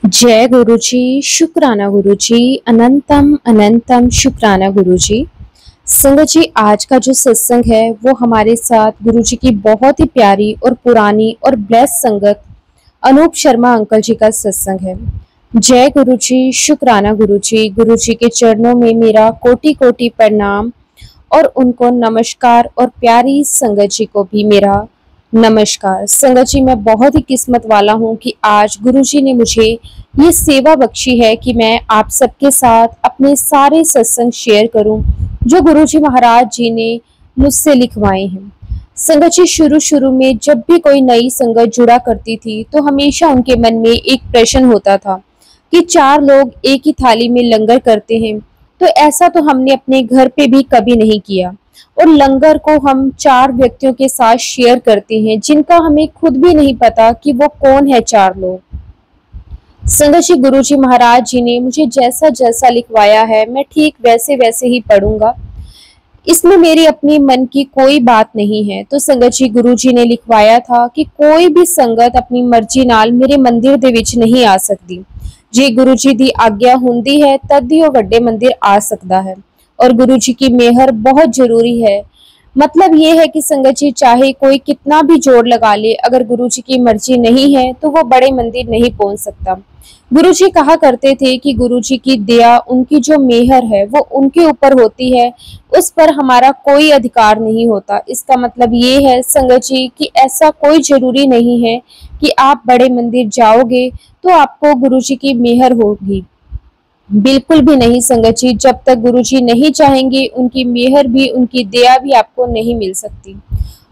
जय गुरुजी, शुक्राना गुरुजी, अनंतम अनंतम शुक्राना गुरुजी। संगत जी, आज का जो सत्संग है वो हमारे साथ गुरुजी की बहुत ही प्यारी और पुरानी और ब्लेस संगत अनूप शर्मा अंकल जी का सत्संग है। जय गुरुजी, शुक्राना गुरुजी। गुरुजी के चरणों में मेरा कोटि कोटि प्रणाम और उनको नमस्कार, और प्यारी संगत जी को भी मेरा नमस्कार। संगत जी, मैं बहुत ही किस्मत वाला हूँ कि आज गुरुजी ने मुझे ये सेवा बख्शी है कि मैं आप सबके साथ अपने सारे सत्संग शेयर करूं जो गुरुजी महाराज जी ने मुझसे लिखवाए हैं। संगत जी, शुरू शुरू में जब भी कोई नई संगत जुड़ा करती थी तो हमेशा उनके मन में एक प्रश्न होता था कि चार लोग एक ही थाली में लंगर करते हैं, तो ऐसा तो हमने अपने घर पे भी कभी नहीं किया, और लंगर को हम चार व्यक्तियों के साथ शेयर करते हैं जिनका हमें खुद भी नहीं पता कि वो कौन है चार लोग। संगत जी, गुरुजी महाराज जी ने मुझे जैसा जैसा लिखवाया है मैं ठीक वैसे वैसे ही पढ़ूंगा। इसमें मेरी अपनी मन की कोई बात नहीं है। तो संगत जी, गुरुजी ने लिखवाया था कि कोई भी संगत अपनी मर्जी नाल मेरे मंदिर दे विच नहीं आ सकती। जे गुरुजी दी आज्ञा हुंदी है तद ही वो वड्डे मंदिर आ सकता है, और गुरुजी की मेहर बहुत जरूरी है। मतलब ये है कि संगत जी, चाहे कोई कितना भी जोर लगा ले, अगर गुरुजी की मर्जी नहीं है तो वो बड़े मंदिर नहीं पहुंच सकता। गुरुजी कहा करते थे कि गुरुजी की दया, उनकी जो मेहर है वो उनके ऊपर होती है, उस पर हमारा कोई अधिकार नहीं होता। इसका मतलब ये है संगत जी कि ऐसा कोई जरूरी नहीं है कि आप बड़े मंदिर जाओगे तो आपको गुरुजी की मेहर होगी। बिल्कुल भी नहीं संगत जी, जब तक गुरुजी नहीं चाहेंगे उनकी मेहर भी, उनकी दया भी आपको नहीं मिल सकती।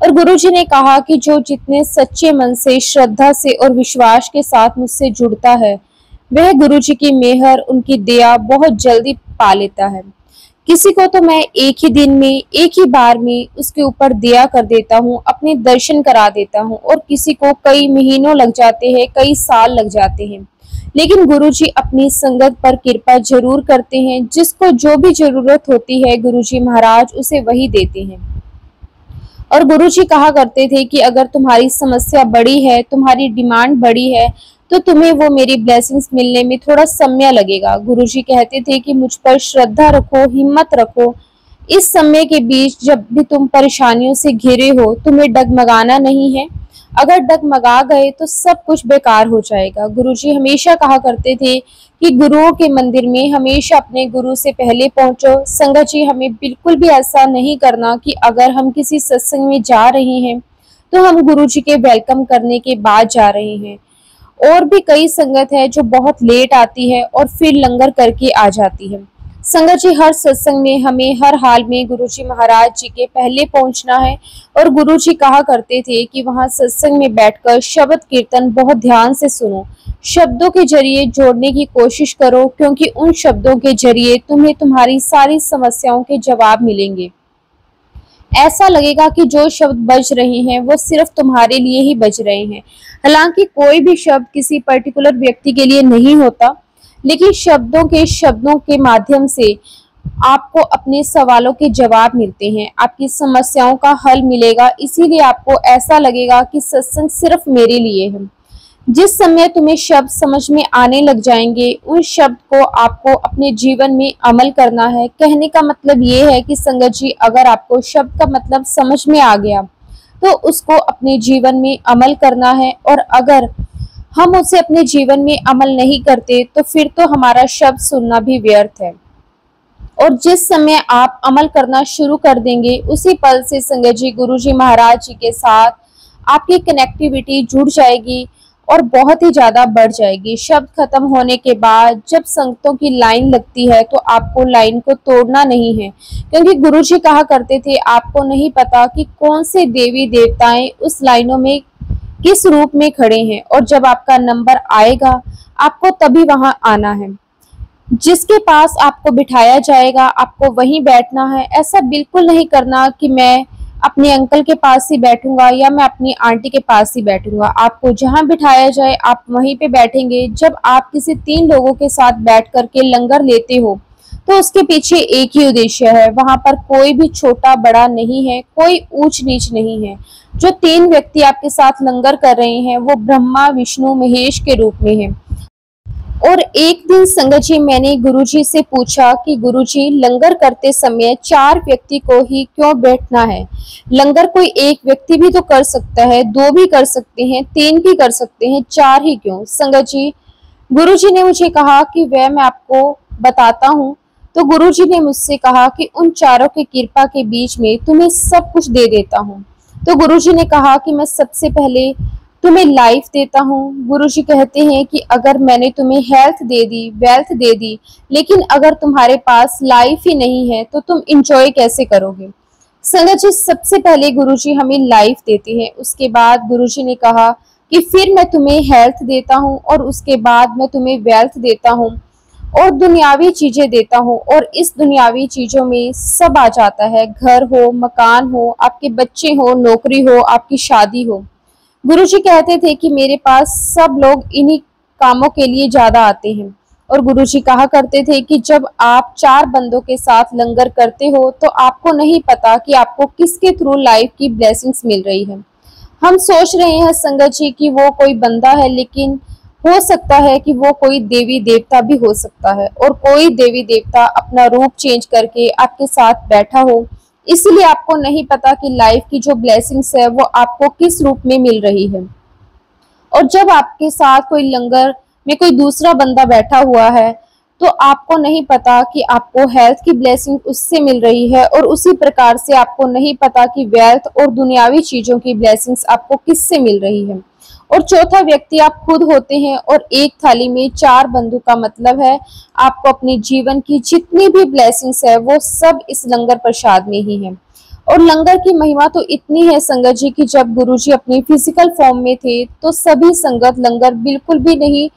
और गुरुजी ने कहा कि जो जितने सच्चे मन से, श्रद्धा से और विश्वास के साथ मुझसे जुड़ता है वह गुरुजी की मेहर, उनकी दया बहुत जल्दी पा लेता है। किसी को तो मैं एक ही दिन में, एक ही बार में उसके ऊपर दया कर देता हूँ, अपने दर्शन करा देता हूँ, और किसी को कई महीनों लग जाते हैं, कई साल लग जाते हैं। लेकिन गुरुजी अपनी संगत पर कृपा जरूर करते हैं। जिसको जो भी जरूरत होती है गुरुजी महाराज उसे वही देते हैं। और गुरुजी कहा करते थे कि अगर तुम्हारी समस्या बड़ी है, तुम्हारी डिमांड बड़ी है, तो तुम्हें वो मेरी ब्लेसिंग्स मिलने में थोड़ा समय लगेगा। गुरुजी कहते थे कि मुझ पर श्रद्धा रखो, हिम्मत रखो। इस समय के बीच जब भी तुम परेशानियों से घिरे हो, तुम्हें डगमगाना नहीं है। अगर डगमगा गए तो सब कुछ बेकार हो जाएगा। गुरुजी हमेशा कहा करते थे कि गुरुओं के मंदिर में हमेशा अपने गुरु से पहले पहुंचो। संगत जी, हमें बिल्कुल भी ऐसा नहीं करना कि अगर हम किसी सत्संग में जा रहे हैं तो हम गुरुजी के वेलकम करने के बाद जा रहे हैं। और भी कई संगत है जो बहुत लेट आती है और फिर लंगर करके आ जाती है। संगत जी, हर सत्संग में हमें हर हाल में गुरुजी महाराज जी के पहले पहुंचना है। और गुरुजी कहा करते थे कि वहां सत्संग में बैठकर शब्द कीर्तन बहुत ध्यान से सुनो, शब्दों के जरिए जोड़ने की कोशिश करो, क्योंकि उन शब्दों के जरिए तुम्हें तुम्हारी सारी समस्याओं के जवाब मिलेंगे। ऐसा लगेगा कि जो शब्द बज रहे हैं वो सिर्फ तुम्हारे लिए ही बज रहे हैं। हालांकि कोई भी शब्द किसी पर्टिकुलर व्यक्ति के लिए नहीं होता, लेकिन शब्दों के माध्यम से आपको अपने सवालों के जवाब मिलते हैं, आपकी समस्याओं का हल मिलेगा। इसीलिए आपको ऐसा लगेगा कि सत्संग सिर्फ मेरे लिए है। जिस समय तुम्हें शब्द समझ में आने लग जाएंगे, उन शब्द को आपको अपने जीवन में अमल करना है। कहने का मतलब ये है कि संगत जी, अगर आपको शब्द का मतलब समझ में आ गया तो उसको अपने जीवन में अमल करना है, और अगर हम उसे अपने जीवन में अमल नहीं करते तो फिर तो हमारा शब्द सुनना भी व्यर्थ है। और जिस समय आप अमल करना शुरू कर देंगे, उसी पल से संगत जी गुरुजी महाराज जी के साथ आपकी कनेक्टिविटी जुड़ जाएगी और बहुत ही ज्यादा बढ़ जाएगी। शब्द खत्म होने के बाद जब संगतों की लाइन लगती है तो आपको लाइन को तोड़ना नहीं है, क्योंकि गुरुजी कहा करते थे आपको नहीं पता कि कौन से देवी देवताएं उस लाइनों में किस रूप में खड़े हैं, और जब आपका नंबर आएगा आपको तभी वहां आना है। जिसके पास आपको बिठाया जाएगा आपको वहीं बैठना है। ऐसा बिल्कुल नहीं करना कि मैं अपने अंकल के पास ही बैठूंगा या मैं अपनी आंटी के पास ही बैठूंगा। आपको जहां बिठाया जाए आप वहीं पे बैठेंगे। जब आप किसी तीन लोगों के साथ बैठ करके लंगर लेते हो तो उसके पीछे एक ही उद्देश्य है। वहां पर कोई भी छोटा बड़ा नहीं है, कोई ऊंच नीच नहीं है। जो तीन व्यक्ति आपके साथ लंगर कर रहे हैं वो ब्रह्मा, विष्णु, महेश के रूप में है। और एक दिन संगत जी मैंने गुरुजी से पूछा कि गुरुजी लंगर करते समय 4 व्यक्ति को ही क्यों बैठना है। लंगर कोई एक व्यक्ति भी तो कर सकता है, 2 भी कर सकते हैं, 3 भी कर सकते हैं, 4 ही क्यों। संगत जी गुरुजी ने मुझे कहा कि वह मैं आपको बताता हूँ। तो गुरुजी ने मुझसे कहा कि उन चारों की कृपा के बीच में तुम्हें सब कुछ दे देता हूँ। तो गुरुजी ने कहा कि मैं सबसे पहले तुम्हें लाइफ देता हूँ। गुरुजी कहते हैं कि अगर मैंने तुम्हें हेल्थ दे दी, वेल्थ दे दी, लेकिन अगर तुम्हारे पास लाइफ ही नहीं है तो तुम इंजॉय कैसे करोगे। संगत जी सबसे पहले गुरुजी हमें लाइफ देते हैं, उसके बाद गुरुजी ने कहा कि फिर मैं तुम्हें हेल्थ देता हूँ और उसके बाद मैं तुम्हें वेल्थ देता हूँ और दुनियावी चीजें देता हूँ। और इस दुनियावी चीजों में सब आ जाता है, घर हो, मकान हो, आपके बच्चे हो, नौकरी हो, आपकी शादी हो। गुरुजी कहते थे कि मेरे पास सब लोग इन्हीं कामों के लिए ज्यादा आते हैं। और गुरुजी कहा करते थे कि जब आप 4 बंदों के साथ लंगर करते हो तो आपको नहीं पता कि आपको किसके थ्रू लाइफ की ब्लेसिंग्स मिल रही है। हम सोच रहे हैं संगत जी कि वो कोई बंदा है, लेकिन हो सकता है कि वो कोई देवी देवता भी हो सकता है और कोई देवी देवता अपना रूप चेंज करके आपके साथ बैठा हो। इसीलिए आपको नहीं पता कि लाइफ की जो ब्लेसिंग्स है वो आपको किस रूप में मिल रही है। और जब आपके साथ कोई लंगर में कोई दूसरा बंदा बैठा हुआ है तो आपको नहीं पता कि आपको हेल्थ की ब्लेसिंग उससे मिल रही है और उसी प्रकार से आपको नहीं पता कि वेल्थ और दुनियावी चीजों की ब्लेसिंग्स आपको किससे मिल रही है। और चौथा व्यक्ति आप खुद होते हैं और एक थाली में 4 बंधु का मतलब है आपको अपने जीवन की जितनी भी ब्लेसिंग्स है वो सब इस लंगर प्रसाद में ही है। और लंगर की महिमा तो इतनी है संगत जी कि जब गुरुजी अपनी फिजिकल फॉर्म में थे तो सभी संगत लंगर बिल्कुल भी नहीं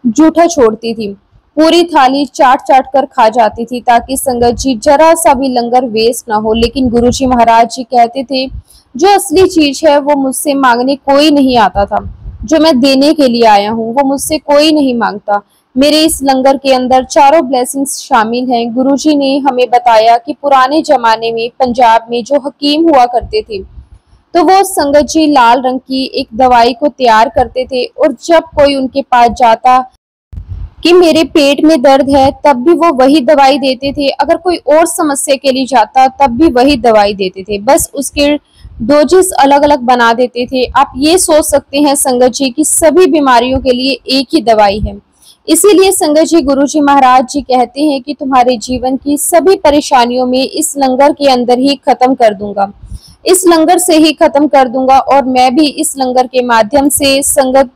जूठा छोड़ती थी, पूरी थाली चाट चाट कर खा जाती थी ताकि संगत जी जरा सा भी लंगर वेस्ट ना हो। लेकिन गुरुजी महाराज जी कहते थे जो असली चीज है वो मुझसे मांगने कोई नहीं आता था, जो मैं देने के लिए आया हूँ वो मुझसे कोई नहीं मांगता। मेरे इस लंगर के अंदर चारों ब्लेसिंग्स शामिल हैं। गुरुजी ने हमें बताया कि पुराने जमाने में पंजाब में जो हकीम हुआ करते थे तो वो संगत जी लाल रंग की एक दवाई को तैयार करते थे और जब कोई उनके पास जाता कि मेरे पेट में दर्द है तब भी वो वही दवाई देते थे, अगर कोई और समस्या के लिए जाता तब भी वही दवाई देते थे, बस उसके डोजेस अलग अलग बना देते थे। आप ये सोच सकते हैं संगत जी कि सभी बीमारियों के लिए एक ही दवाई है। इसीलिए संगत जी गुरुजी महाराज जी कहते हैं कि तुम्हारे जीवन की सभी परेशानियों में इस लंगर के अंदर ही खत्म कर दूंगा, इस लंगर से ही खत्म कर दूंगा। और मैं भी इस लंगर के माध्यम से संगत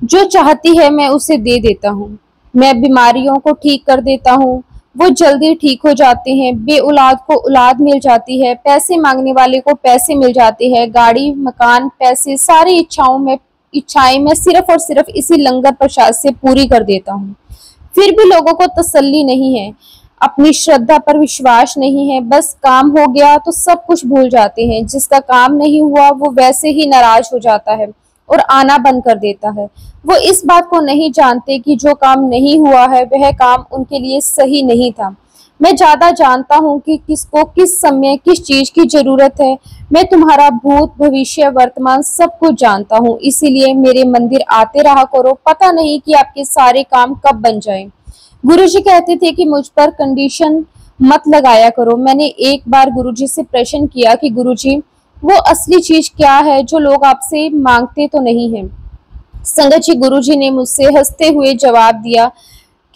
जो चाहती है मैं उसे दे देता हूँ। मैं बीमारियों को ठीक कर देता हूँ, वो जल्दी ठीक हो जाते हैं, बे औलाद को औलाद मिल जाती है, पैसे मांगने वाले को पैसे मिल जाते हैं, गाड़ी मकान पैसे सारी इच्छाएं मैं सिर्फ और सिर्फ इसी लंगर प्रसाद से पूरी कर देता हूँ। फिर भी लोगों को तसल्ली नहीं है, अपनी श्रद्धा पर विश्वास नहीं है, बस काम हो गया तो सब कुछ भूल जाते हैं, जिसका काम नहीं हुआ वो वैसे ही नाराज हो जाता है और आना बंद कर देता है। वो इस बात को नहीं जानते कि जो काम नहीं हुआ है वह काम उनके लिए सही नहीं था। मैं ज्यादा जानता हूँ कि किसको किस समय किस चीज की जरूरत है। मैं तुम्हारा भूत भविष्य वर्तमान सब कुछ जानता हूँ, इसीलिए मेरे मंदिर आते रहा करो, पता नहीं कि आपके सारे काम कब बन जाएं। गुरुजी कहते थे कि मुझ पर कंडीशन मत लगाया करो। मैंने एक बार गुरुजी से प्रश्न किया कि गुरुजी वो असली चीज क्या है जो लोग आपसे मांगते तो नहीं है। संगत जी गुरुजी ने मुझसे हंसते हुए जवाब दिया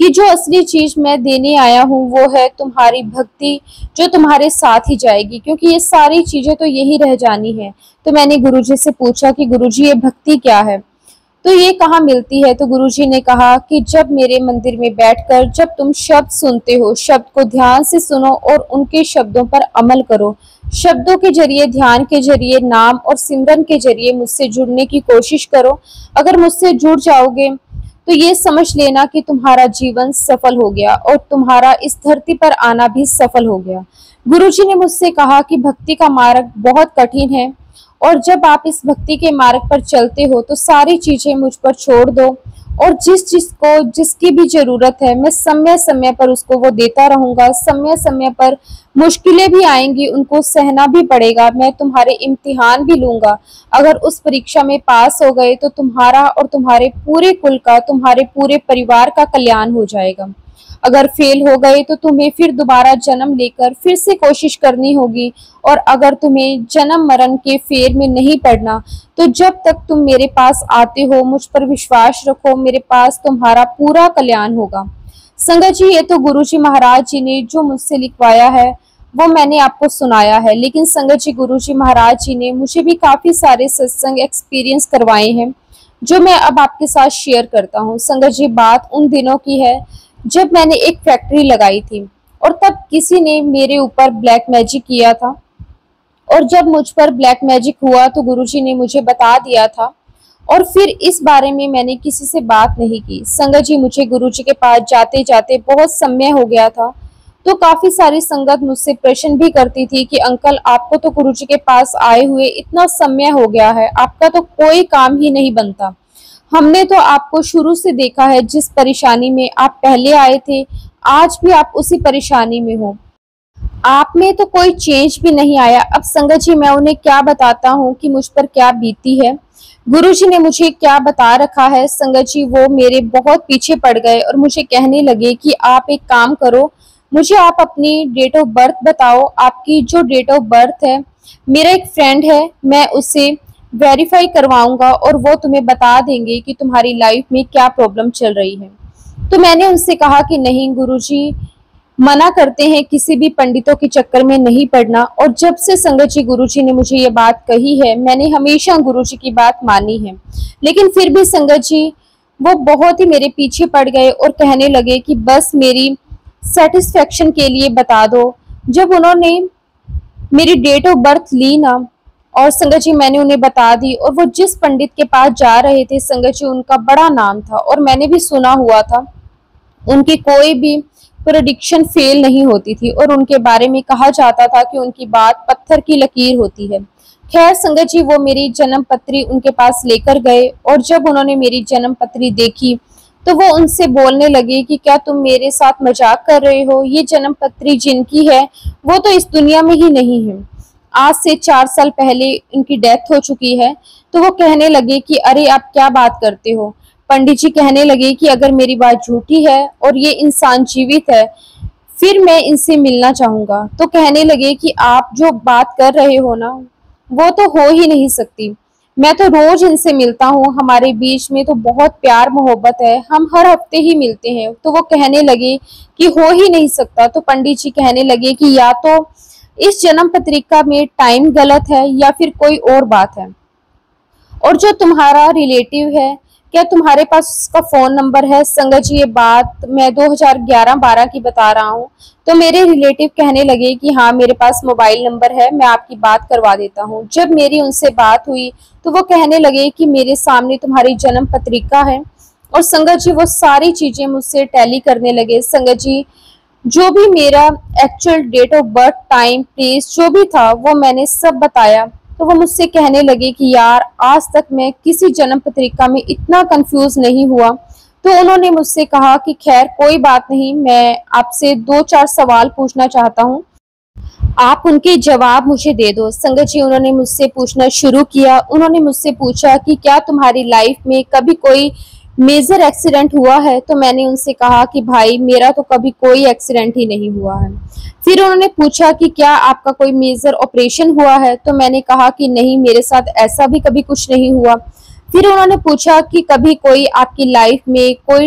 कि जो असली चीज मैं देने आया हूँ वो है तुम्हारी भक्ति, जो तुम्हारे साथ ही जाएगी, क्योंकि ये सारी चीजें तो यही रह जानी है। तो मैंने गुरुजी से पूछा कि गुरुजी ये भक्ति क्या है, तो ये कहाँ मिलती है। तो गुरुजी ने कहा कि जब मेरे मंदिर में बैठकर जब तुम शब्द सुनते हो, शब्द को ध्यान से सुनो और उनके शब्दों पर अमल करो। शब्दों के जरिए, ध्यान के जरिए, नाम और सिमरन के जरिए मुझसे जुड़ने की कोशिश करो। अगर मुझसे जुड़ जाओगे तो ये समझ लेना कि तुम्हारा जीवन सफल हो गया और तुम्हारा इस धरती पर आना भी सफल हो गया। गुरुजी ने मुझसे कहा कि भक्ति का मार्ग बहुत कठिन है और जब आप इस भक्ति के मार्ग पर चलते हो तो सारी चीजें मुझ पर छोड़ दो और जिस जिसको जिसकी भी जरूरत है मैं समय समय पर उसको वो देता रहूंगा। समय समय पर मुश्किलें भी आएंगी, उनको सहना भी पड़ेगा। मैं तुम्हारे इम्तिहान भी लूंगा। अगर उस परीक्षा में पास हो गए तो तुम्हारा और तुम्हारे पूरे कुल का, तुम्हारे पूरे परिवार का कल्याण हो जाएगा। अगर फेल हो गए तो तुम्हें फिर दोबारा जन्म लेकर फिर से कोशिश करनी होगी। और अगर तुम्हें जन्म मरण के फेर में नहीं पड़ना तो जब तक तुम मेरे पास आते हो मुझ पर विश्वास रखो, मेरे पास तुम्हारा पूरा कल्याण होगा। संगत जी, ये तो गुरुजी महाराज जी ने जो मुझसे लिखवाया है वो मैंने आपको सुनाया है, लेकिन संगत जी गुरुजी महाराज जी ने मुझे भी काफी सारे सत्संग एक्सपीरियंस करवाए हैं जो मैं अब आपके साथ शेयर करता हूँ। संगत जी, बात उन दिनों की है जब मैंने एक फैक्ट्री लगाई थी और तब किसी ने मेरे ऊपर ब्लैक मैजिक किया था। और जब मुझ पर ब्लैक मैजिक हुआ तो गुरुजी ने मुझे बता दिया था और फिर इस बारे में मैंने किसी से बात नहीं की। संगत जी, मुझे गुरुजी के पास जाते जाते बहुत समय हो गया था, तो काफी सारी संगत मुझसे प्रश्न भी करती थी कि अंकल, आपको तो गुरुजी के पास आए हुए इतना समय हो गया है, आपका तो कोई काम ही नहीं बनता। हमने तो आपको शुरू से देखा है, जिस परेशानी में आप पहले आए थे आज भी आप उसी परेशानी में हो, आप में तो कोई चेंज भी नहीं आया। अब संगत जी, मैं उन्हें क्या बताता हूँ कि मुझ पर क्या बीती है। गुरुजी ने मुझे क्या बता रखा है। संगत जी, वो मेरे बहुत पीछे पड़ गए और मुझे कहने लगे कि आप एक काम करो, मुझे आप अपनी डेट ऑफ बर्थ बताओ। आपकी जो डेट ऑफ बर्थ है, मेरा एक फ्रेंड है, मैं उससे वेरीफाई करवाऊंगा और वो तुम्हें बता देंगे कि तुम्हारी लाइफ में क्या प्रॉब्लम चल रही है। तो मैंने उनसे कहा कि नहीं गुरुजी, मना करते हैं, किसी भी पंडितों के चक्कर में नहीं पड़ना। और जब से संगत जी गुरुजी ने मुझे ये बात कही है, मैंने हमेशा गुरुजी की बात मानी है। लेकिन फिर भी संगत जी वो बहुत ही मेरे पीछे पड़ गए और कहने लगे कि बस मेरी सेटिस्फेक्शन के लिए बता दो। जब उन्होंने मेरी डेट ऑफ बर्थ ली ना, और संगत जी मैंने उन्हें बता दी, और वो जिस पंडित के पास जा रहे थे संगत जी, उनका बड़ा नाम था और मैंने भी सुना हुआ था, उनकी कोई भी प्रेडिक्शन फेल नहीं होती थी और उनके बारे में कहा जाता था कि उनकी बात पत्थर की लकीर होती है। खैर संगत जी, वो मेरी जन्म पत्री उनके पास लेकर गए और जब उन्होंने मेरी जन्म पत्री देखी तो वो उनसे बोलने लगे कि क्या तुम मेरे साथ मजाक कर रहे हो, ये जन्म पत्री जिनकी है वो तो इस दुनिया में ही नहीं है, आज से 4 साल पहले उनकी डेथ हो चुकी है। तो वो कहने लगे कि अरे आप क्या बात करते हो। पंडित जी कहने लगे कि अगर मेरी बात झूठी है और ये इंसान जीवित है फिर मैं इनसे मिलना चाहूंगा। तो कहने लगे कि आप जो बात कर रहे हो ना वो तो हो ही नहीं सकती, मैं तो रोज इनसे मिलता हूँ, हमारे बीच में तो बहुत प्यार मोहब्बत है, हम हर हफ्ते ही मिलते हैं। तो वो कहने लगे कि हो ही नहीं सकता। तो पंडित जी कहने लगे कि या तो इस जन्म पत्रिका में टाइम गलत है या फिर कोई और बात है। और जो तुम्हारा रिलेटिव है, क्या तुम्हारे पास उसका फोन नंबर है। संगत जी, ये बात मैं 2011-12 की बता रहा हूँ। तो मेरे रिलेटिव कहने लगे कि हाँ मेरे पास मोबाइल नंबर है, मैं आपकी बात करवा देता हूँ। जब मेरी उनसे बात हुई तो वो कहने लगे कि मेरे सामने तुम्हारी जन्म पत्रिका है और संगत जी वो सारी चीजें मुझसे टैली करने लगे। संगत जी, जो भी मेरा actual date of birth, time, place जो भी था वो मैंने सब बताया। तो वो मुझसे कहने लगे कि यार आज तक मैं किसी जन्म पत्रिका में इतना कंफ्यूज नहीं हुआ। तो उन्होंने मुझसे कहा कि खैर कोई बात नहीं, मैं आपसे 2-4 सवाल पूछना चाहता हूँ, आप उनके जवाब मुझे दे दो। संगत जी, उन्होंने मुझसे पूछना शुरू किया। उन्होंने मुझसे पूछा कि क्या तुम्हारी लाइफ में कभी कोई मेजर एक्सीडेंट हुआ है। तो मैंने उनसे कहा कि भाई मेरा तो कभी कोई एक्सीडेंट ही नहीं हुआ है। फिर उन्होंने पूछा कि क्या आपका कोई मेजर ऑपरेशन हुआ है। तो मैंने कहा कि नहीं, मेरे साथ ऐसा भी कभी कुछ नहीं हुआ। फिर उन्होंने पूछा कि कभी कोई आपकी लाइफ में कोई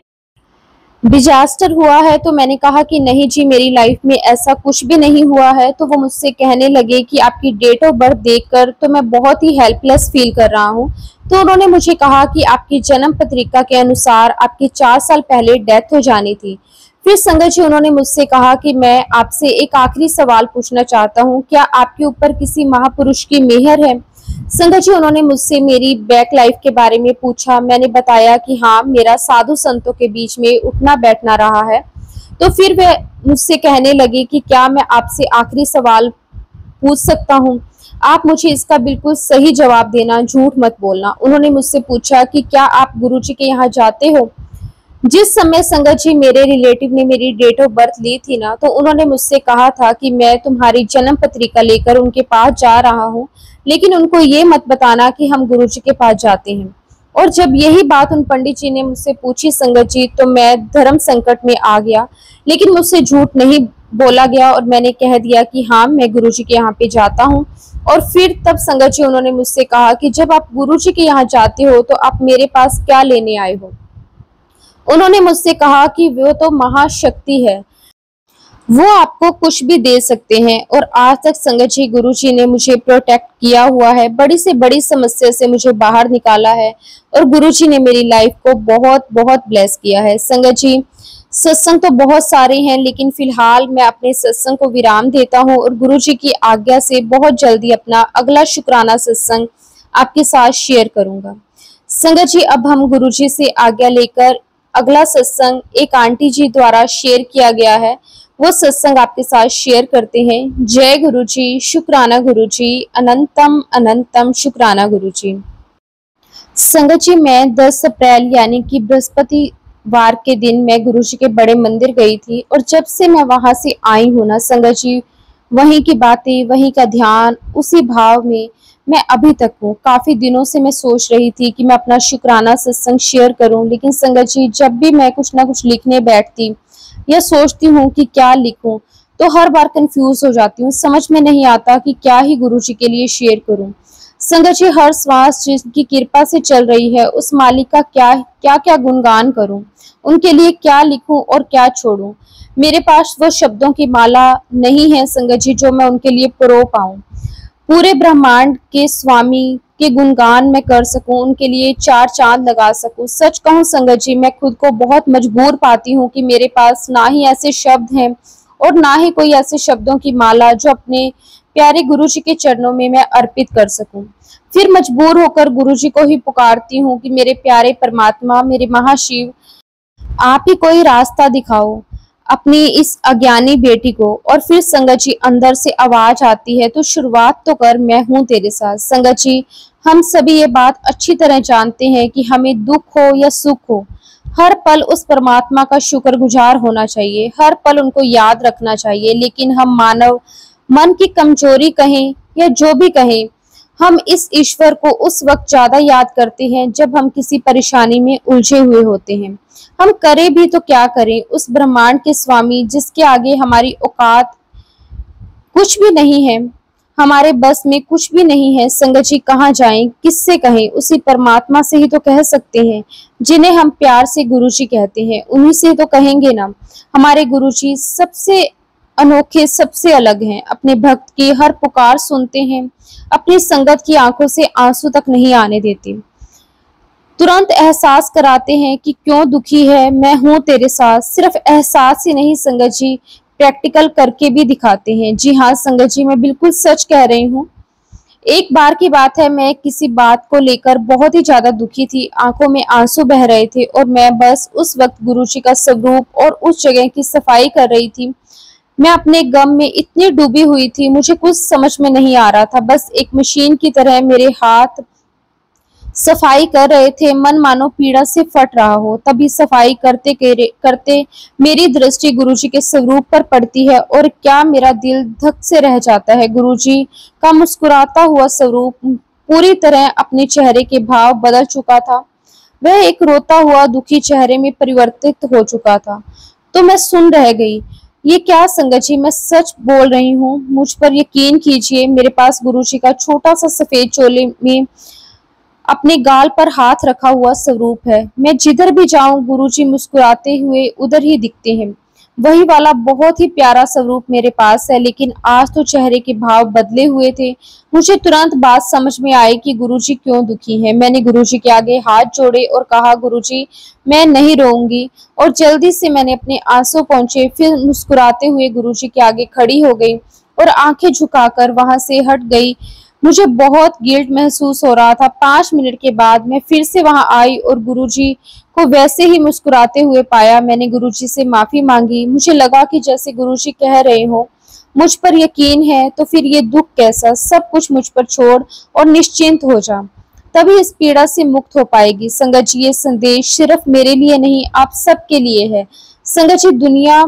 डिजास्टर हुआ है। तो मैंने कहा कि नहीं जी, मेरी लाइफ में ऐसा कुछ भी नहीं हुआ है। तो वो मुझसे कहने लगे कि आपकी डेट ऑफ बर्थ देखकर तो मैं बहुत ही हेल्पलेस फील कर रहा हूँ। तो उन्होंने मुझे कहा कि आपकी जन्म पत्रिका के अनुसार आपकी 4 साल पहले डेथ हो जानी थी। फिर संगत जी, उन्होंने मुझसे कहा कि मैं आपसे एक आखिरी सवाल पूछना चाहता हूँ, क्या आपके ऊपर किसी महापुरुष की मेहर है। संगत जी, उन्होंने मुझसे मेरी बैक लाइफ के बारे में पूछा। मैंने बताया कि हाँ, मेरा साधु संतों के बीच में उठना बैठना रहा है। तो फिर वे मुझसे कहने लगे कि क्या मैं आपसे आखिरी सवाल पूछ सकता हूँ, आप मुझे इसका बिल्कुल सही जवाब देना, झूठ मत बोलना। उन्होंने मुझसे पूछा कि क्या आप गुरुजी के यहाँ जाते हो? जिस समय संगत जी मेरे रिलेटिव ने मेरी डेट ऑफ बर्थ ली थी ना, तो उन्होंने मुझसे कहा था कि मैं तुम्हारी जन्म पत्रिका लेकर उनके पास जा रहा हूँ, लेकिन उनको ये मत बताना कि हम गुरुजी के पास जाते हैं। और जब यही बात उन पंडित जी ने मुझसे पूछी संगत जी, तो मैं धर्म संकट में आ गया, लेकिन मुझसे झूठ नहीं बोला गया और मैंने कह दिया कि हाँ, मैं गुरुजी के यहाँ पे जाता हूँ। और फिर तब संगत जी उन्होंने मुझसे कहा कि जब आप गुरुजी के यहाँ जाते हो तो आप मेरे पास क्या लेने आए हो? उन्होंने मुझसे कहा कि वो तो महाशक्ति है, वो आपको कुछ भी दे सकते हैं। और आज तक संगत जी गुरुजी ने मुझे प्रोटेक्ट किया हुआ है, बड़ी से बड़ी समस्या से मुझे बाहर निकाला है और गुरुजी ने मेरी लाइफ को बहुत बहुत ब्लेस किया है। संगत जी, सत्संग तो बहुत सारे हैं, लेकिन फिलहाल मैं अपने सत्संग को विराम देता हूँ और गुरुजी की आज्ञा से बहुत जल्दी अपना अगला शुक्राना सत्संग आपके साथ शेयर करूंगा। संगत जी, अब हम गुरुजी से आज्ञा लेकर अगला सत्संग एक आंटी जी द्वारा शेयर किया गया है, वो सत्संग आपके साथ शेयर करते हैं। जय गुरुजी, शुक्राना गुरुजी, अनंतम अनंतम शुक्राना गुरुजी। संगत जी, मैं 10 अप्रैल यानी कि बृहस्पतिवार के दिन मैं गुरुजी के बड़े मंदिर गई थी और जब से मैं वहां से आई हूँ ना संगत जी, वहीं की बातें, वहीं का ध्यान, उसी भाव में मैं अभी तक हूँ। काफी दिनों से मैं सोच रही थी कि मैं अपना शुक्राना सत्संग शेयर करूं, लेकिन संगत जी जब भी मैं कुछ ना कुछ लिखने बैठती या सोचती हूँ कि क्या लिखूं, तो हर बार कंफ्यूज हो जाती हूँ। समझ में नहीं आता कि क्या ही गुरुजी के लिए शेयर करूं। संगत जी, हर श्वास जिनकी कृपा से चल रही है, उस मालिक का क्या क्या गुणगान करूं, उनके लिए क्या लिखूं और क्या छोड़ूं। मेरे पास वो शब्दों की माला नहीं है संगत जी जो मैं उनके लिए परो पाऊं। पूरे ब्रह्मांड के स्वामी के गुणगान मैं कर सकूं, उनके लिए 4 चांद लगा सकूं। सच कहूं संगत जी, मैं खुद को बहुत मजबूर पाती हूं कि मेरे पास ना ही ऐसे शब्द हैं और ना ही कोई ऐसे शब्दों की माला जो अपने प्यारे गुरुजी के चरणों में मैं अर्पित कर सकूं। फिर मजबूर होकर गुरुजी को ही पुकारती हूँ कि मेरे प्यारे परमात्मा, मेरे महाशिव, आप ही कोई रास्ता दिखाओ अपनी इस अज्ञानी बेटी को। और फिर संगत जी अंदर से आवाज आती है, तो शुरुआत तो कर, मैं हूं तेरे साथ। संगत जी, हम सभी ये बात अच्छी तरह जानते हैं कि हमें दुख हो या सुख हो, हर पल उस परमात्मा का शुक्रगुजार होना चाहिए, हर पल उनको याद रखना चाहिए। लेकिन हम मानव मन की कमजोरी कहें या जो भी कहें, हम इस ईश्वर को उस वक्त ज्यादा याद करते हैं जब हम किसी परेशानी में उलझे हुए होते हैं। हम करें भी तो क्या करें, उस ब्रह्मांड के स्वामी जिसके आगे हमारी औकात कुछ भी नहीं है, हमारे बस में कुछ भी नहीं है। संगत जी, कहाँ जाएं, किससे कहें? उसी परमात्मा से ही तो कह सकते हैं, जिन्हें हम प्यार से गुरुजी कहते हैं, उन्हीं से तो कहेंगे ना। हमारे गुरुजी सबसे अनोखे, सबसे अलग हैं। अपने भक्त की हर पुकार सुनते हैं, अपनी संगत की आंखों से आंसू तक नहीं आने देते, तुरंत एहसास कराते हैं कि क्यों दुखी है, मैं हूं तेरे साथ। सिर्फ एहसास ही नहीं संगत जी, प्रैक्टिकल करके भी दिखाते हैं। जी हाँ संगत जी, मैं बिल्कुल सच कह रही हूँ। एक बार की बात है, मैं किसी बात को लेकर बहुत ही ज्यादा दुखी थी, आंखों में आंसू बह रहे थे और मैं बस उस वक्त गुरुजी का स्वरूप और उस जगह की सफाई कर रही थी। मैं अपने गम में इतनी डूबी हुई थी, मुझे कुछ समझ में नहीं आ रहा था। बस एक मशीन की तरह मेरे हाथ सफाई कर रहे थे, मन मानो पीड़ा से फट रहा हो। तभी सफाई करते करते मेरी दृष्टि गुरुजी के स्वरूप पर पड़ती है और क्या मेरा दिल धक से रह जाता है। गुरुजी का मुस्कुराता हुआ स्वरूप पूरी तरह अपने चेहरे के भाव बदल चुका था, वह एक रोता हुआ दुखी चेहरे में परिवर्तित हो चुका था। तो मैं सुन रह गई। ये क्या संगत जी, मैं सच बोल रही हूँ, मुझ पर यकीन कीजिए। मेरे पास गुरुजी का छोटा सा सफेद चोले में अपने गाल पर हाथ रखा हुआ स्वरूप है। मैं जिधर भी जाऊं गुरुजी मुस्कुराते हुए उधर ही दिखते हैं। वही वाला बहुत ही प्यारा स्वरूप मेरे पास है, लेकिन आज तो चेहरे के भाव बदले हुए थे। मुझे तुरंत बात समझ में आई कि गुरुजी क्यों दुखी हैं। मैंने गुरुजी के आगे हाथ जोड़े और कहा, गुरुजी मैं नहीं रोऊंगी। और जल्दी से मैंने अपने आंसू पोंछे, फिर मुस्कुराते हुए गुरुजी के आगे खड़ी हो गई और आंखें झुकाकर वहां से हट गई। मुझे बहुत गिल्ट महसूस हो रहा था। 5 मिनट के बाद मैं फिर से वहां आई और गुरुजी को वैसे ही मुस्कुराते हुए पाया। मैंने गुरुजी से माफी मांगी। मुझे लगा कि जैसे गुरुजी कह रहे हो, मुझ पर यकीन है तो फिर ये दुख कैसा, सब कुछ मुझ पर छोड़ और निश्चिंत हो जा, तभी इस पीड़ा से मुक्त हो पाएगी। संगत जी, ये संदेश सिर्फ मेरे लिए नहीं, आप सबके लिए है। संगत जी, दुनिया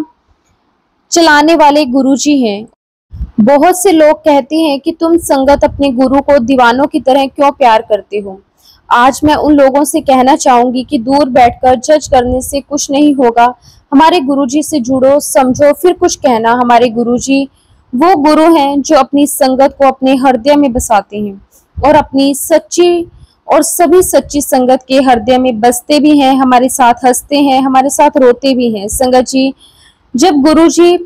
चलाने वाले गुरुजी हैं। बहुत से लोग कहते हैं कि तुम संगत अपने गुरु को दीवानों की तरह क्यों प्यार करते हो। आज मैं उन लोगों से कहना चाहूंगी कि दूर बैठकर जज करने से कुछ नहीं होगा। हमारे गुरुजी से जुड़ो, समझो, फिर कुछ कहना। हमारे गुरुजी वो गुरु हैं जो अपनी संगत को अपने हृदय में बसाते हैं और अपनी सच्ची और सभी सच्ची संगत के हृदय में बसते भी हैं, हमारे साथ हंसते हैं, हमारे साथ रोते भी हैं। संगत जी, जब गुरुजी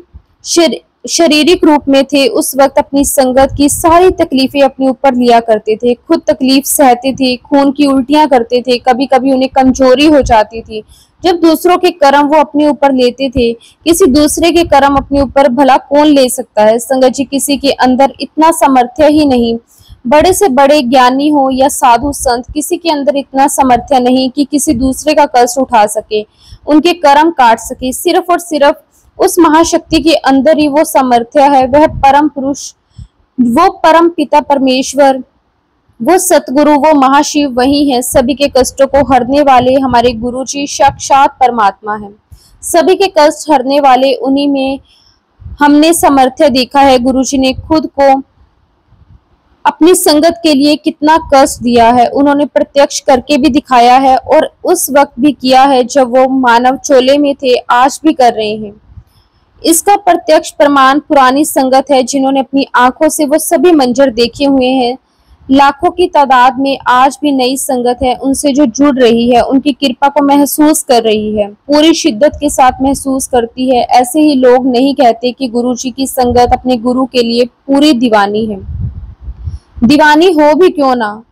शारीरिक रूप में थे उस वक्त अपनी संगत की सारी तकलीफें अपने ऊपर लिया करते थे, खुद तकलीफ सहते थे, खून की उल्टियां करते थे, कभी कभी उन्हें कमजोरी हो जाती थी। जब दूसरों के कर्म वो अपने ऊपर लेते थे, किसी दूसरे के कर्म अपने ऊपर भला कौन ले सकता है। संगत जी, किसी के अंदर इतना सामर्थ्य ही नहीं, बड़े से बड़े ज्ञानी हो या साधु संत, किसी के अंदर इतना सामर्थ्य नहीं कि किसी दूसरे का कष्ट उठा सके, उनके कर्म काट सके। सिर्फ और सिर्फ उस महाशक्ति के अंदर ही वो सामर्थ्य है। वह परम पुरुष, वो परम पिता परमेश्वर, वो सतगुरु, वो महाशिव वही है। सभी के कष्टों को हरने वाले हमारे गुरुजी साक्षात परमात्मा है। सभी के कष्ट हरने वाले उन्हीं में हमने सामर्थ्य देखा है। गुरुजी ने खुद को अपनी संगत के लिए कितना कष्ट दिया है, उन्होंने प्रत्यक्ष करके भी दिखाया है और उस वक्त भी किया है जब वो मानव चोले में थे, आज भी कर रहे हैं। इसका प्रत्यक्ष प्रमाण पुरानी संगत है, जिन्होंने अपनी आंखों से वो सभी मंजर देखे हुए हैं। लाखों की तादाद में आज भी नई संगत है, उनसे जो जुड़ रही है, उनकी कृपा को महसूस कर रही है, पूरी शिद्दत के साथ महसूस करती है। ऐसे ही लोग नहीं कहते कि गुरुजी की संगत अपने गुरु के लिए पूरी दीवानी है। दीवानी हो भी क्यों ना,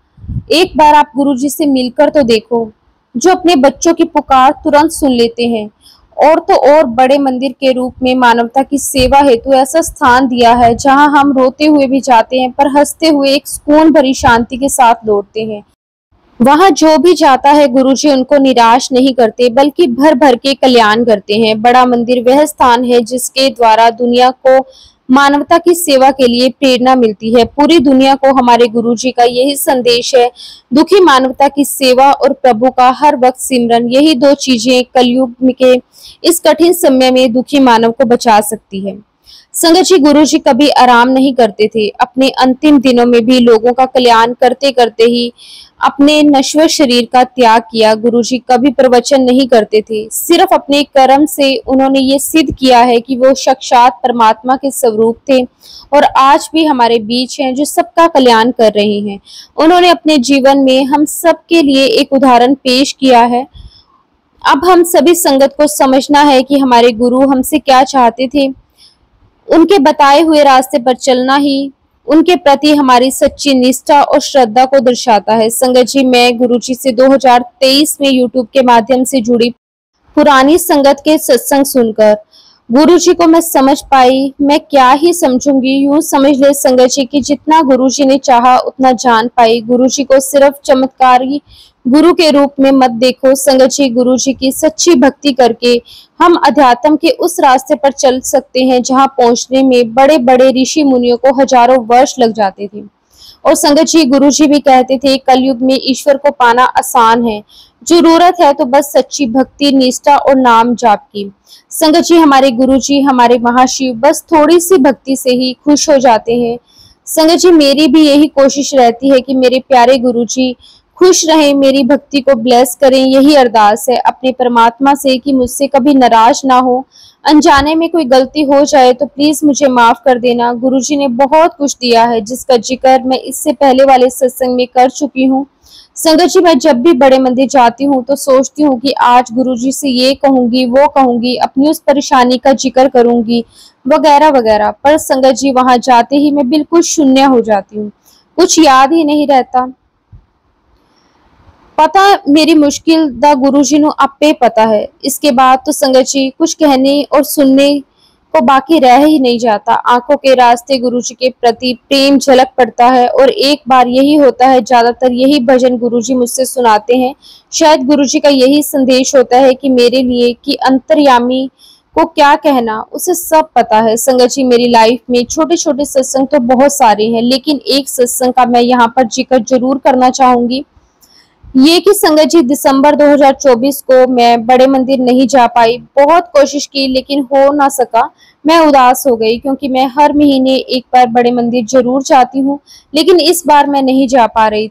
एक बार आप गुरुजी से मिलकर तो देखो, जो अपने बच्चों की पुकार तुरंत सुन लेते हैं। और तो और बड़े मंदिर के रूप में मानवता की सेवा हेतु ऐसा स्थान दिया है जहां हम रोते हुए भी जाते हैं पर हंसते हुए एक सुकून भरी शांति के साथ लौटते हैं। वहां जो भी जाता है गुरुजी उनको निराश नहीं करते बल्कि भर भर के कल्याण करते हैं। बड़ा मंदिर वह स्थान है जिसके द्वारा दुनिया को मानवता की सेवा के लिए प्रेरणा मिलती है। पूरी दुनिया को हमारे गुरुजी का यही संदेश है, दुखी मानवता की सेवा और प्रभु का हर वक्त सिमरन। यही दो चीजें कलयुग के इस कठिन समय में दुखी मानव को बचा सकती है। संगत जी, गुरुजी कभी आराम नहीं करते थे। अपने अंतिम दिनों में भी लोगों का कल्याण करते करते ही अपने नश्वर शरीर का त्याग किया। गुरुजी कभी प्रवचन नहीं करते थे, सिर्फ अपने कर्म से उन्होंने ये सिद्ध किया है कि वो साक्षात परमात्मा के स्वरूप थे और आज भी हमारे बीच हैं, जो सबका कल्याण कर रहे हैं। उन्होंने अपने जीवन में हम सबके लिए एक उदाहरण पेश किया है। अब हम सभी संगत को समझना है कि हमारे गुरु हमसे क्या चाहते थे। उनके बताए हुए रास्ते पर चलना ही उनके प्रति हमारी सच्ची निष्ठा और श्रद्धा को दर्शाता है। संगत जी, मैं गुरुजी से 2023 में यूट्यूब के माध्यम से जुड़ी पुरानी संगत के सत्संग सुनकर गुरुजी को मैं समझ पाई। मैं क्या ही समझूंगी, यूं समझ ले संगत जी कि जितना गुरुजी ने चाहा उतना जान पाई। गुरुजी को सिर्फ चमत्कारी गुरु के रूप में मत देखो संगत जी, गुरुजी की सच्ची भक्ति करके हम अध्यात्म के उस रास्ते पर चल सकते हैं जहां पहुंचने में बड़े बड़े ऋषि मुनियों को हजारों वर्ष लग जाते थे। और संगत जी, गुरुजी भी कहते थे कलयुग में ईश्वर को पाना आसान है, जरूरत है तो बस सच्ची भक्ति, निष्ठा और नाम जाप की। संगत जी, हमारे गुरुजी, हमारे महाशिव बस थोड़ी सी भक्ति से ही खुश हो जाते हैं। संगत जी, मेरी भी यही कोशिश रहती है कि मेरे प्यारे गुरुजी खुश रहें, मेरी भक्ति को ब्लेस करें। यही अरदास है अपने परमात्मा से कि मुझसे कभी नाराज ना हो। अनजाने में कोई गलती हो जाए तो प्लीज मुझे माफ कर देना। गुरुजी ने बहुत कुछ दिया है जिसका जिक्र मैं इससे पहले वाले सत्संग में कर चुकी हूँ। संगत जी, मैं जब भी बड़े मंदिर जाती हूँ तो सोचती हूँ कि आज गुरुजी से ये कहूंगी, वो कहूंगी, अपनी उस परेशानी का जिक्र करूंगी वगैरह वगैरह। पर संगत जी, वहां जाते ही मैं बिल्कुल शून्य हो जाती हूँ, कुछ याद ही नहीं रहता। पता मेरी मुश्किल दा गुरुजी नु आपे पता है। इसके बाद तो संगत जी कुछ कहने और सुनने को बाकी रह ही नहीं जाता। आंखों के रास्ते गुरुजी के प्रति प्रेम झलक पड़ता है और एक बार यही होता है, ज्यादातर यही भजन गुरुजी मुझसे सुनाते हैं। शायद गुरुजी का यही संदेश होता है कि मेरे लिए कि अंतर्यामी को क्या कहना, उसे सब पता है। संगत जी, मेरी लाइफ में छोटे छोटे सत्संग तो बहुत सारे हैं, लेकिन एक सत्संग का मैं यहाँ पर जिक्र जरूर करना चाहूंगी। ये कि संगत जी, दिसंबर 2024 को मैं बड़े मंदिर नहीं जा पाई। बहुत कोशिश की लेकिन हो ना सका। मैं उदास हो गई क्योंकि मैं हर महीने एक बार बड़े मंदिर जरूर जाती हूँ, लेकिन इस बार मैं नहीं जा पा रही।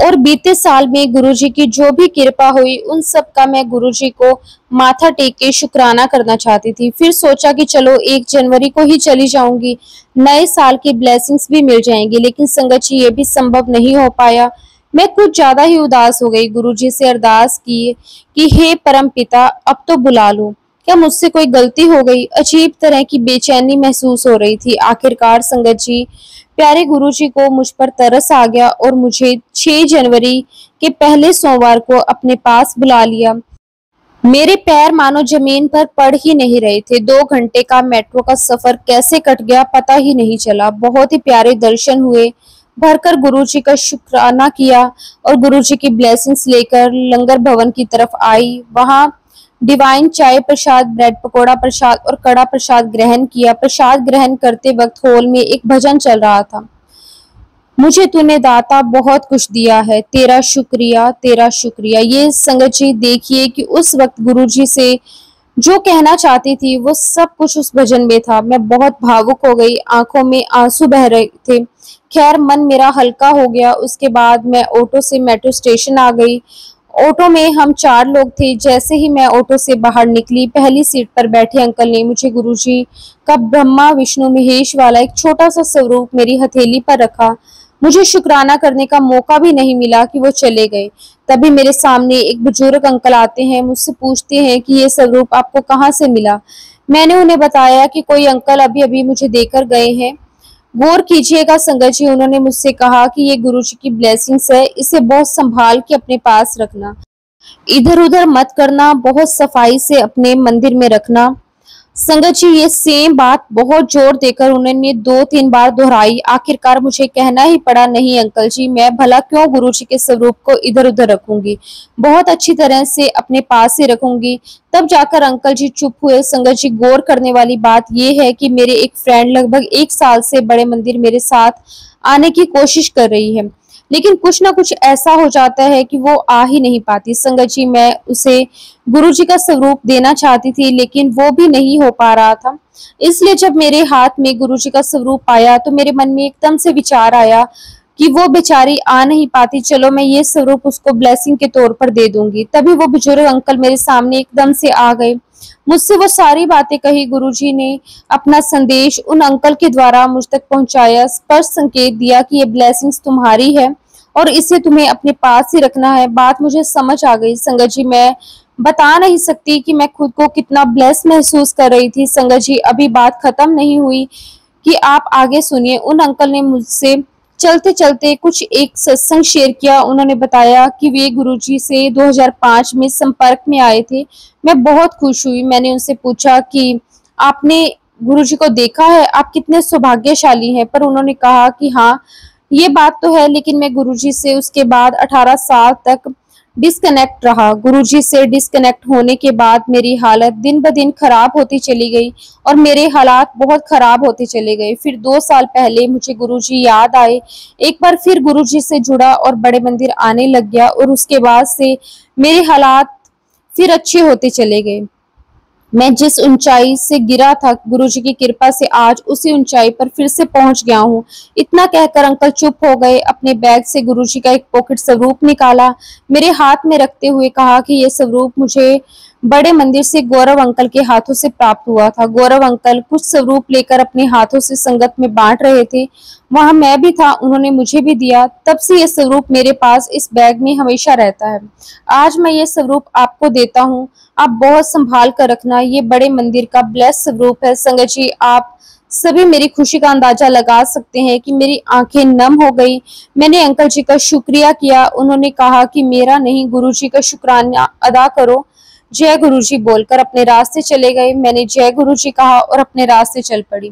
और बीते साल में गुरुजी की जो भी कृपा हुई, उन सब का मैं गुरुजी को माथा टेक के शुक्राना करना चाहती थी। फिर सोचा कि चलो 1 जनवरी को ही चली जाऊंगी, नए साल की ब्लेसिंग्स भी मिल जाएंगी, लेकिन संगत जी ये भी संभव नहीं हो पाया। मैं कुछ ज्यादा ही उदास हो गई। गुरुजी से अरदास की कि हे परम पिता, अब तो बुला लो। क्या मुझसे कोई गलती हो गई? अजीब तरह की बेचैनी महसूस हो रही थी। आखिरकार संगत जी, प्यारे गुरुजी को मुझ पर तरस आ गया और मुझे 6 जनवरी के पहले सोमवार को अपने पास बुला लिया। मेरे पैर मानो जमीन पर पड़ ही नहीं रहे थे। 2 घंटे का मेट्रो का सफर कैसे कट गया पता ही नहीं चला। बहुत ही प्यारे दर्शन हुए। भरकर गुरुजी का शुक्राना किया और गुरुजी की ब्लेसिंग्स लेकर लंगर भवन की तरफ आई। वहां डिवाइन चाय प्रसाद, ब्रेड पकोड़ा प्रसाद और कड़ा प्रसाद ग्रहण किया। प्रसाद ग्रहण करते वक्त हॉल में एक भजन चल रहा था। मुझे तूने दाता बहुत कुछ दिया है, तेरा शुक्रिया, तेरा शुक्रिया। ये संगत जी देखिए कि उस वक्त गुरुजी से जो कहना चाहती थी वो सब कुछ उस भजन में था। मैं बहुत भावुक हो गई, आंखों में आंसू बह रहे थे। खैर मन मेरा हल्का हो गया। उसके बाद मैं ऑटो से मेट्रो स्टेशन आ गई। ऑटो में हम 4 लोग थे। जैसे ही मैं ऑटो से बाहर निकली, पहली सीट पर बैठे अंकल ने मुझे गुरुजी का ब्रह्मा विष्णु महेश वाला एक छोटा सा स्वरूप मेरी हथेली पर रखा। मुझे शुक्राना करने का मौका भी नहीं मिला कि वो चले गए। तभी मेरे सामने एक बुजुर्ग अंकल आते हैं, मुझसे पूछते हैं कि ये स्वरूप आपको कहाँ से मिला। मैंने उन्हें बताया कि कोई अंकल अभी अभी मुझे देकर गए हैं। गौर कीजिएगा संगत जी, उन्होंने मुझसे कहा कि ये गुरुजी की ब्लेसिंग्स है, इसे बहुत संभाल के अपने पास रखना, इधर उधर मत करना, बहुत सफाई से अपने मंदिर में रखना। संगत जी ये सेम बात बहुत जोर देकर उन्होंने 2-3 बार दोहराई। आखिरकार मुझे कहना ही पड़ा, नहीं अंकल जी, मैं भला क्यों गुरुजी के स्वरूप को इधर उधर रखूंगी, बहुत अच्छी तरह से अपने पास ही रखूंगी। तब जाकर अंकल जी चुप हुए। संगत जी गौर करने वाली बात यह है कि मेरे एक फ्रेंड लगभग 1 साल से बड़े मंदिर मेरे साथ आने की कोशिश कर रही है, लेकिन कुछ ना कुछ ऐसा हो जाता है कि वो आ ही नहीं पाती। संगत जी मैं उसे गुरुजी का स्वरूप देना चाहती थी, लेकिन वो भी नहीं हो पा रहा था। इसलिए जब मेरे हाथ में गुरुजी का स्वरूप आया तो मेरे मन में एकदम से विचार आया कि वो बेचारी आ नहीं पाती, चलो मैं ये स्वरूप उसको ब्लेसिंग के तौर पर दे दूंगी। तभी वो बुजुर्ग अंकल मेरे सामने एकदम से आ गए। मुझसे वो सारी बातें कही। गुरुजी ने अपना संदेश उन अंकल के द्वारा मुझ तक पहुंचाया, स्पष्ट संकेत दिया कि ये ब्लेसिंग्स तुम्हारी है और इसे तुम्हें अपने पास ही रखना है। बात मुझे समझ आ गई। संगत जी मैं बता नहीं सकती कि मैं खुद को कितना ब्लेस महसूस कर रही थी। संगत जी अभी बात खत्म नहीं हुई कि आप आगे सुनिए। उन अंकल ने मुझसे चलते चलते कुछ एक सत्संग शेयर किया। उन्होंने बताया कि वे गुरुजी से 2005 में संपर्क में आए थे। मैं बहुत खुश हुई। मैंने उनसे पूछा कि आपने गुरुजी को देखा है, आप कितने सौभाग्यशाली हैं। पर उन्होंने कहा कि हाँ ये बात तो है, लेकिन मैं गुरुजी से उसके बाद 18 साल तक डिस्कनेक्ट रहा। गुरुजी से डिस्कनेक्ट होने के बाद मेरी हालत दिन ब दिन खराब होती चली गई और मेरे हालात बहुत खराब होते चले गए। फिर 2 साल पहले मुझे गुरुजी याद आए। एक बार फिर गुरुजी से जुड़ा और बड़े मंदिर आने लग गया और उसके बाद से मेरे हालात फिर अच्छे होते चले गए। मैं जिस ऊंचाई से गिरा था, गुरुजी की कृपा से आज उसी ऊंचाई पर फिर से पहुंच गया हूँ। इतना कहकर अंकल चुप हो गए। अपने बैग से गुरुजी का एक पॉकेट स्वरूप निकाला, मेरे हाथ में रखते हुए कहा कि ये स्वरूप मुझे बड़े मंदिर से गौरव अंकल के हाथों से प्राप्त हुआ था। गौरव अंकल कुछ स्वरूप लेकर अपने हाथों से संगत में बांट रहे थे। वहां मैं भी था, उन्होंने मुझे भी दिया। तब से ये स्वरूप मेरे पास इस बैग में हमेशा रहता है। आज मैं ये स्वरूप आपको देता हूँ, आप बहुत संभाल कर रखना। ये बड़े मंदिर का ब्लेस स्वरूप है। संगत जी आप सभी मेरी खुशी का अंदाजा लगा सकते हैं कि मेरी आंखें नम हो गई। मैंने अंकल जी का शुक्रिया किया। उन्होंने कहा कि मेरा नहीं, गुरुजी का शुक्राना अदा करो। जय गुरुजी बोलकर अपने रास्ते चले गए। मैंने जय गुरुजी कहा और अपने रास्ते चल पड़ी।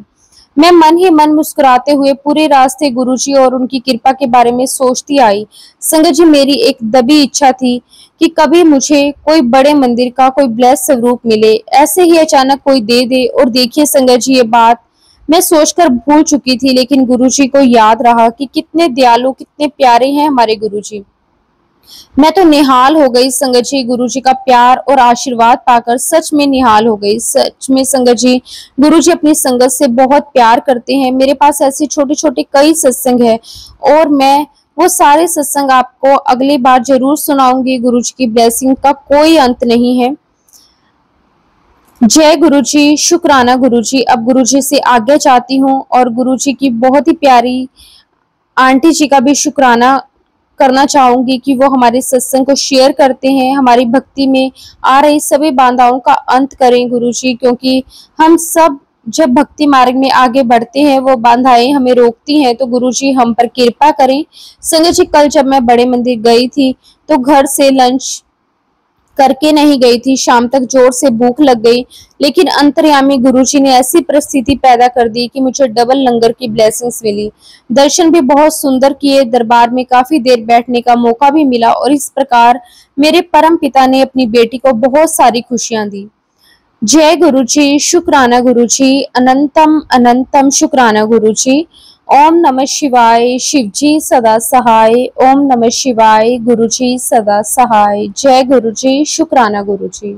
मैं मन ही मन मुस्कुराते हुए पूरे रास्ते गुरुजी और उनकी कृपा के बारे में सोचती आई। संगत जी, मेरी एक दबी इच्छा थी कि कभी मुझे कोई बड़े मंदिर का कोई ब्लेस स्वरूप मिले, ऐसे ही अचानक कोई दे दे। और देखिए संगत जी, ये बात मैं सोचकर भूल चुकी थी, लेकिन गुरुजी को याद रहा कि कितने दयालु, कितने प्यारे हैं हमारे गुरुजी। मैं तो निहाल हो गई संगत जी, गुरु जी का प्यार और आशीर्वाद पाकर सच में निहाल हो गई। सच में संगत जी, गुरु जी अपनी संगत से बहुत प्यार करते हैं। मेरे पास ऐसे छोटे छोटे कई सत्संग है और मैं वो सारे सत्संग आपको अगली बार जरूर सुनाऊंगी। गुरु जी की ब्लेसिंग का कोई अंत नहीं है। जय गुरु जी, शुक्राना गुरु जी। अब गुरु जी से आज्ञा चाहती हूँ और गुरु जी की बहुत ही प्यारी आंटी जी का भी शुक्राना करना चाहूंगी कि वो हमारे सत्संग को शेयर करते हैं, हमारी भक्ति में आ रही सभी बाधाओं का अंत करें गुरुजी, क्योंकि हम सब जब भक्ति मार्ग में आगे बढ़ते हैं वो बाधाएं हमें रोकती हैं। तो गुरुजी हम पर कृपा करें। संगत जी, कल जब मैं बड़े मंदिर गई थी तो घर से लंच करके नहीं गई थी, शाम तक जोर से भूख लग गई, लेकिन अंतर्यामी गुरुजी ने ऐसी परिस्थिति पैदा कर दी कि मुझे डबल लंगर की ब्लेसिंग्स मिली। दर्शन भी बहुत सुंदर किए, दरबार में काफी देर बैठने का मौका भी मिला और इस प्रकार मेरे परम पिता ने अपनी बेटी को बहुत सारी खुशियां दी। जय गुरु जी, शुक्राना गुरु जी, अनंतम अनंतम शुक्राना गुरु जी। ओम नमः शिवाय, शिव जी सदा सहाय। ओम नमः शिवाय, गुरु जी सदा सहाय। जय गुरु जी, शुक्राना गुरु जी।